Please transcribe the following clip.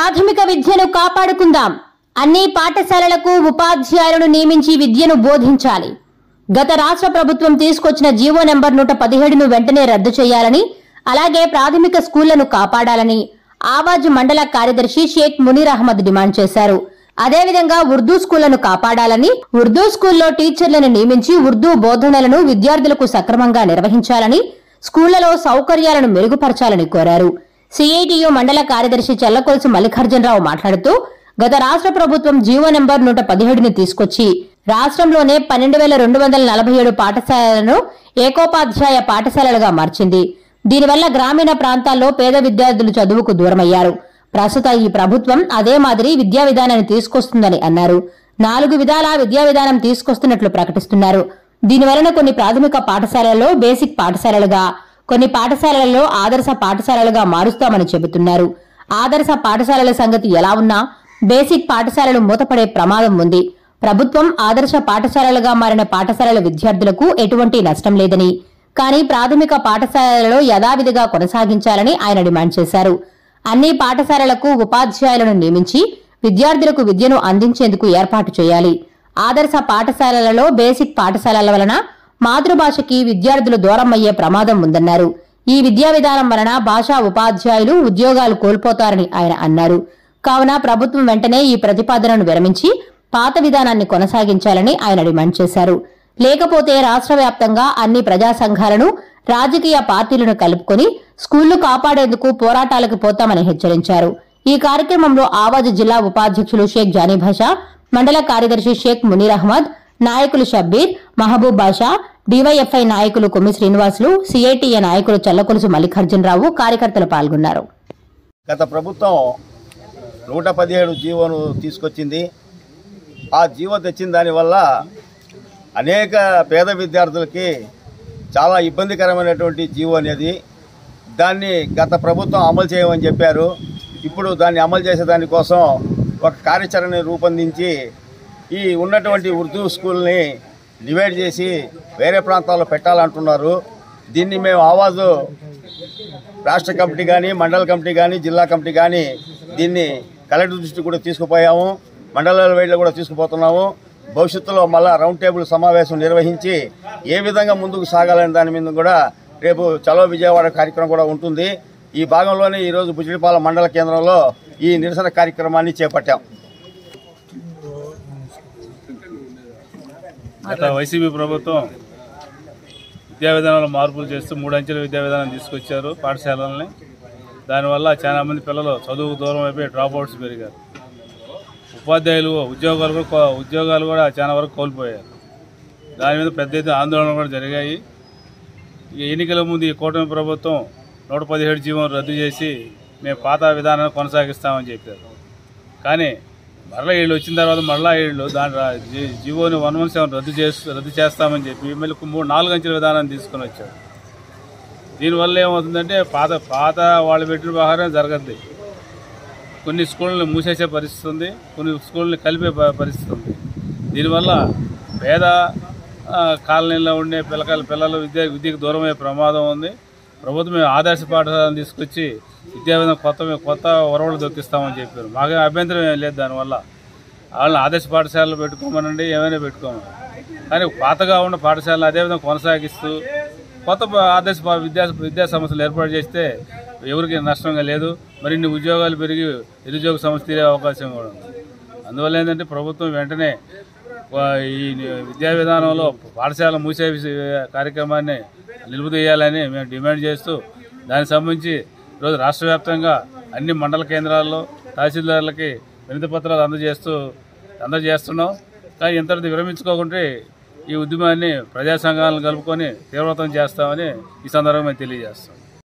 ప్రాథమిక విద్యను కాపాడుకుందాం. అన్ని పాఠశాలలకు ఉపాధ్యాయులను నియమించి విద్యను బోధించాలి. గత రాష్ట్ర ప్రభుత్వం తీసుకొచ్చిన జీవో నెంబర్ 117ను వెంటనే రద్దు చేయాలని, అలాగే ప్రాథమిక స్కూళ్లను కాపాడాలని ఆవాజ్ మండల కార్యదర్శి షేక్ మునీర్ అహ్మద్ డిమాండ్ చేశారు. అదేవిధంగా ఉర్దూ స్కూళ్లను కాపాడాలని, ఉర్దూ స్కూల్లో టీచర్లను నియమించి ఉర్దూ బోధనలను విద్యార్థులకు సక్రమంగా నిర్వహించాలని, స్కూళ్లలో సౌకర్యాలను మెరుగుపరచాలని కోరారు. సిఐటియు మండల కార్యదర్శి చల్లకొలుసు మల్లికార్జునరావు మాట్లాడుతూ, గత రాష్ట్ర ప్రభుత్వం జీవో నెంబర్ 117ను తీసుకొచ్చి రాష్ట్రంలోనే 12,247 పాఠశాలలను ఏకోపాధ్యాయ పాఠశాలలుగా మార్చింది. దీనివల్ల గ్రామీణ ప్రాంతాల్లో పేద విద్యార్థులు చదువుకు దూరమయ్యారు. ప్రస్తుత ఈ ప్రభుత్వం అదే మాదిరి విద్యా విధానాన్ని తీసుకొస్తుందని అన్నారు. 4 విధాల విద్యా విధానం తీసుకొస్తున్నట్లు ప్రకటిస్తున్నారు. దీనివలన కొన్ని ప్రాథమిక పాఠశాలల్లో బేసిక్ పాఠశాలలుగా, కొన్ని పాఠశాలలలో ఆదర్శ పాఠశాలలుగా మారుస్తామని చెబుతున్నారు. ఆదర్శ పాఠశాలల సంగతి ఎలా ఉన్నా బేసిక్ పాఠశాలలు మూతపడే ప్రమాదం ఉంది. ప్రభుత్వం ఆదర్శ పాఠశాలలుగా మారిన పాఠశాలల విద్యార్థులకు ఎటువంటి నష్టం లేదని, కానీ ప్రాథమిక పాఠశాలలలో యథావిధిగా కొనసాగించాలని ఆయన డిమాండ్ చేశారు. అన్ని పాఠశాలలకు ఉపాధ్యాయులను నియమించి విద్యార్థులకు విద్యను అందించేందుకు ఏర్పాటు చేయాలి. ఆదర్శ పాఠశాలలలో బేసిక్ పాఠశాలల వలన మాతృభాషకి విద్యార్థులు దూరం అయ్యే ప్రమాదం ఉందన్నారు. ఈ విద్యా విధానం వలన భాషా ఉపాధ్యాయులు ఉద్యోగాలు కోల్పోతారని ఆయన అన్నారు. కావున ప్రభుత్వం వెంటనే ఈ ప్రతిపాదనను విరమించి పాత విధానాన్ని కొనసాగించాలని ఆయన డిమాండ్ చేశారు. లేకపోతే రాష్ట్ర వ్యాప్తంగా అన్ని ప్రజా సంఘాలను, రాజకీయ పార్టీలను కలుపుకొని స్కూళ్లు కాపాడేందుకు పోరాటాలకు పోతామని హెచ్చరించారు. ఈ కార్యక్రమంలో ఆవాజ్ జిల్లా ఉపాధ్యక్షులు షేక్ జానీ భాషా, మండల కార్యదర్శి షేక్ మునీర్ అహ్మద్, నాయకులు షబ్బీర్, మహబూబ్ బాషా, డివైఎఫ్ఐ నాయకులు కొమ్మి శ్రీనివాసులు, సిఐటిఏ నాయకులు చల్లకొలుసు మల్లికార్జునరావు కార్యకర్తలు పాల్గొన్నారు. గత ప్రభుత్వం 117 జీవోను తీసుకొచ్చింది. ఆ జీవో తెచ్చిన దానివల్ల అనేక పేద విద్యార్థులకి చాలా ఇబ్బందికరమైనటువంటి జీవో అనేది. దాన్ని గత ప్రభుత్వం అమలు చేయమని చెప్పారు. ఇప్పుడు దాన్ని అమలు చేసేదానికోసం ఒక కార్యాచరణ రూపొందించి ఈ ఉన్నటువంటి ఉర్దూ స్కూల్ని డివైడ్ చేసి వేరే ప్రాంతాల్లో పెట్టాలంటున్నారు. దీన్ని మేము ఆవాజు రాష్ట్ర కమిటీ కానీ, మండల కమిటీ కానీ, జిల్లా కమిటీ కానీ దీన్ని కలెక్టర్ దృష్టి కూడా తీసుకుపోయాము. మండలాల వైడ్లో కూడా తీసుకుపోతున్నాము. భవిష్యత్తులో మళ్ళా రౌండ్ టేబుల్ సమావేశం నిర్వహించి ఏ విధంగా ముందుకు సాగాలనే దాని మీద కూడా రేపు చలో విజయవాడ కార్యక్రమం కూడా ఉంటుంది. ఈ భాగంలోనే ఈరోజు బుచ్చిడిపాలెం మండల కేంద్రంలో ఈ నిరసన కార్యక్రమాన్ని చేపట్టాం. గత వైసీపీ ప్రభుత్వం విద్యా విధానంలో మార్పులు చేస్తూ 3 అంచెల విద్యా విధానం తీసుకొచ్చారు పాఠశాలల్ని. దానివల్ల చాలా మంది పిల్లలు చదువుకు దూరం అయిపోయి డ్రాప్ అవుట్స్ పెరిగారు. ఉపాధ్యాయులు ఉద్యోగాలు కూడా చాలా వరకు కోల్పోయారు. దాని మీద పెద్ద ఎత్తున ఆందోళనలు కూడా జరిగాయి. ఎన్నికల ముందు ఈ కూటమి ప్రభుత్వం 117 జీవోను రద్దు చేసి మేము పాత విధానాన్ని కొనసాగిస్తామని చెప్పారు. కానీ మరలా వీళ్ళు వచ్చిన తర్వాత మరలా వీళ్ళు దాని జీవోని 117 రద్దు చేస్తామని చెప్పి మళ్ళీ 4 అంచెల విధానాన్ని తీసుకొని వచ్చారు. దీనివల్ల ఏమవుతుందంటే పాత వాళ్ళు పెట్టిన వ్యవహారం జరగద్ది. కొన్ని స్కూళ్ళని మూసేసే పరిస్థితి ఉంది, కొన్ని స్కూళ్ళని కలిపే పరిస్థితి ఉంది. దీనివల్ల పేద కాలనీలో ఉండే పిల్లలు విద్యకు దూరమయ్యే ప్రమాదం ఉంది. ప్రభుత్వం ఆదర్శ పాఠశాలను తీసుకొచ్చి విద్యావిధానం కొత్త ఒరవలు దొక్కిస్తామని చెప్పారు. మాకు అభ్యంతరం ఏం లేదు. దానివల్ల వాళ్ళని ఆదర్శ పాఠశాలలు పెట్టుకోమనండి, ఏమైనా పెట్టుకోమని. కానీ పాతగా ఉన్న పాఠశాలను అదేవిధంగా కొనసాగిస్తూ కొత్త ఆదర్శ విద్యా సంస్థలు ఏర్పాటు చేస్తే ఎవరికి నష్టంగా లేదు. మరిన్ని ఉద్యోగాలు పెరిగి నిరుద్యోగ సమస్య తీరే అవకాశం కూడా ఉంది. అందువల్ల ఏంటంటే ప్రభుత్వం వెంటనే ఈ విద్యా విధానంలో పాఠశాల మూసే కార్యక్రమాన్ని నిలుపుదీయాలని మేము డిమాండ్ చేస్తూ, దానికి సంబంధించి ఈరోజు రాష్ట్ర వ్యాప్తంగా అన్ని మండల కేంద్రాల్లో తహసీల్దార్లకి వినతి పత్రాలు అందజేస్తున్నాం. కానీ ఇంతటితో విరమించుకోకుంటే ఈ ఉద్యమాన్ని ప్రజా సంఘాలను కలుపుకొని తీవ్రతం చేస్తామని ఈ సందర్భంగా తెలియజేస్తాం.